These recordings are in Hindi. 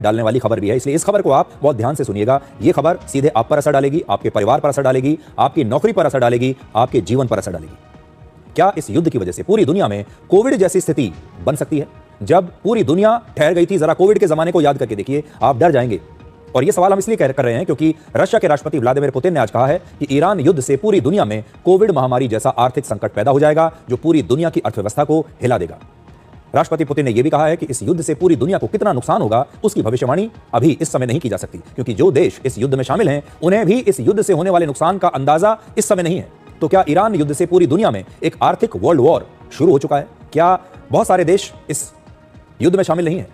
डालने वाली खबर भी है, इसलिए इस खबर को आप बहुत ध्यान से सुनिएगा। ये खबर सीधे आप पर असर डालेगी, आपके परिवार पर असर डालेगी, आपकी नौकरी पर असर डालेगी, आपके जीवन पर असर डालेगी। क्या इस युद्ध की वजह से पूरी दुनिया में कोविड जैसी स्थिति बन सकती है? जब पूरी दुनिया ठहर गई थी, जरा कोविड के जमाने को याद करके देखिए, आप डर जाएंगे। और यह सवाल हम इसलिए कर रहे हैं क्योंकि रशिया के राष्ट्रपति व्लादिमीर पुतिन ने आज कहा है कि ईरान युद्ध से पूरी दुनिया में कोविड महामारी जैसा आर्थिक संकट पैदा हो जाएगा जो पूरी दुनिया की अर्थव्यवस्था को हिला देगा। राष्ट्रपति पुतिन ने यह भी कहा है कि इस युद्ध से पूरी दुनिया को कितना नुकसान होगा उसकी भविष्यवाणी अभी इस समय नहीं की जा सकती, क्योंकि जो देश इस युद्ध में शामिल हैं उन्हें भी इस युद्ध से होने वाले नुकसान का अंदाजा इस समय नहीं है। तो क्या ईरान युद्ध से पूरी दुनिया में एक आर्थिक वर्ल्ड वॉर शुरू हो चुका है? क्या बहुत सारे देश इस युद्ध में शामिल नहीं है?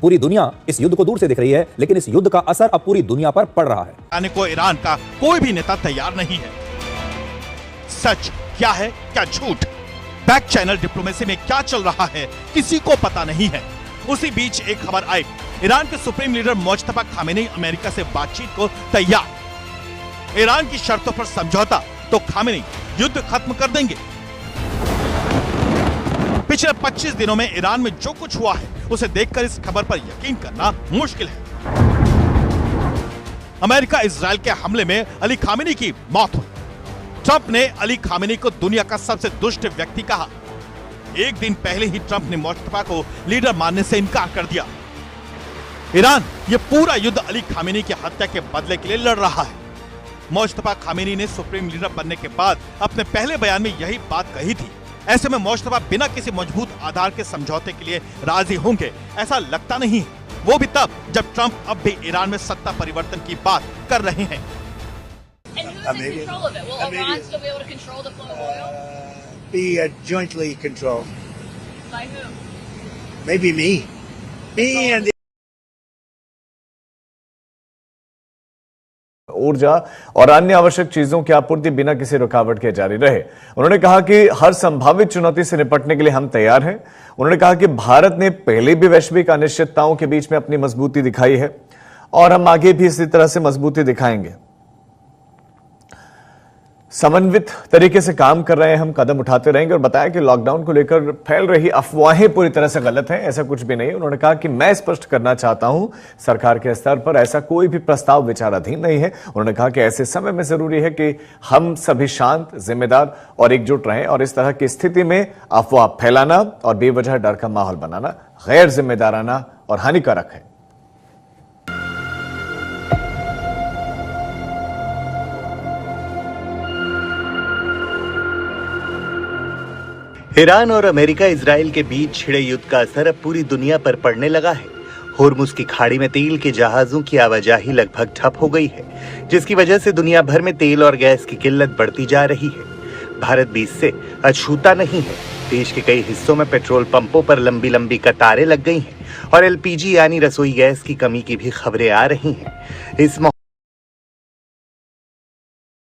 पूरी दुनिया इस युद्ध को दूर से देख रही है, लेकिन इस युद्ध का असर अब पूरी दुनिया पर पड़ रहा है। आने को ईरान का कोई भी नेता तैयार नहीं है। सच क्या है, क्या झूठ, बैक चैनल डिप्लोमेसी में क्या चल रहा है किसी को पता नहीं है। उसी बीच एक खबर आई, ईरान के supreme leader Mojtaba Khamenei America से बातचीत को तैयार। ईरान की शर्तों पर समझौता तो खामेनी युद्ध खत्म कर देंगे। पिछले 25 दिनों में ईरान में जो कुछ हुआ है उसे देखकर इस खबर पर यकीन करना मुश्किल है। अमेरिका इजराइल के हमले में अली खामेनी की मौत हुई। ट्रंप ने अली खामेनी को दुनिया का सबसे दुष्ट व्यक्ति कहा। एक दिन पहले ही ट्रंप ने मुज्तबा को लीडर मानने से इनकार कर दिया। ईरान ये पूरा युद्ध अली खामेनी की हत्या के बदले के लिए लड़ रहा है। मुज्तबा खामेनी ने सुप्रीम लीडर बनने के बाद अपने पहले बयान में यही बात कही थी। ऐसे में मुज्तबा बिना किसी मजबूत आधार के समझौते के लिए राजी होंगे ऐसा लगता नहीं है, वो भी तब जब ट्रंप अब भी ईरान में सत्ता परिवर्तन की बात कर रहे हैं। And who's in control of it? Will Iran still be able to control the flow of oil? Be jointly controlled. By who? Maybe me. Me and ऊर्जा और अन्य आवश्यक चीजों की आपूर्ति बिना किसी रुकावट के जारी रहे। उन्होंने कहा कि हर संभावित चुनौती से निपटने के लिए हम तैयार हैं। उन्होंने कहा कि भारत ने पहले भी वैश्विक अनिश्चितताओं के बीच में अपनी मजबूती दिखाई है और हम आगे भी इसी तरह से मजबूती दिखाएंगे। समन्वित तरीके से काम कर रहे हैं, हम कदम उठाते रहेंगे। और बताया कि लॉकडाउन को लेकर फैल रही अफवाहें पूरी तरह से गलत हैं, ऐसा कुछ भी नहीं। उन्होंने कहा कि मैं स्पष्ट करना चाहता हूं, सरकार के स्तर पर ऐसा कोई भी प्रस्ताव विचाराधीन नहीं है। उन्होंने कहा कि ऐसे समय में जरूरी है कि हम सभी शांत, जिम्मेदार और एकजुट रहें और इस तरह की स्थिति में अफवाह फैलाना और बेवजह डर का माहौल बनाना गैर जिम्मेदाराना और हानिकारक है। ईरान और अमेरिका इजराइल के बीच छिड़े युद्ध का असर अब पूरी दुनिया पर पड़ने लगा है। होर्मुज की खाड़ी में तेल के जहाजों की आवाजाही लगभग ठप हो गई है, जिसकी वजह से दुनिया भर में तेल और गैस की किल्लत बढ़ती जा रही है। भारत भी इससे अछूता नहीं है। देश के कई हिस्सों में पेट्रोल पंपों पर लंबी लंबी कतारें लग गई हैं और एलपीजी यानी रसोई गैस की कमी की भी खबरें आ रही हैं। इस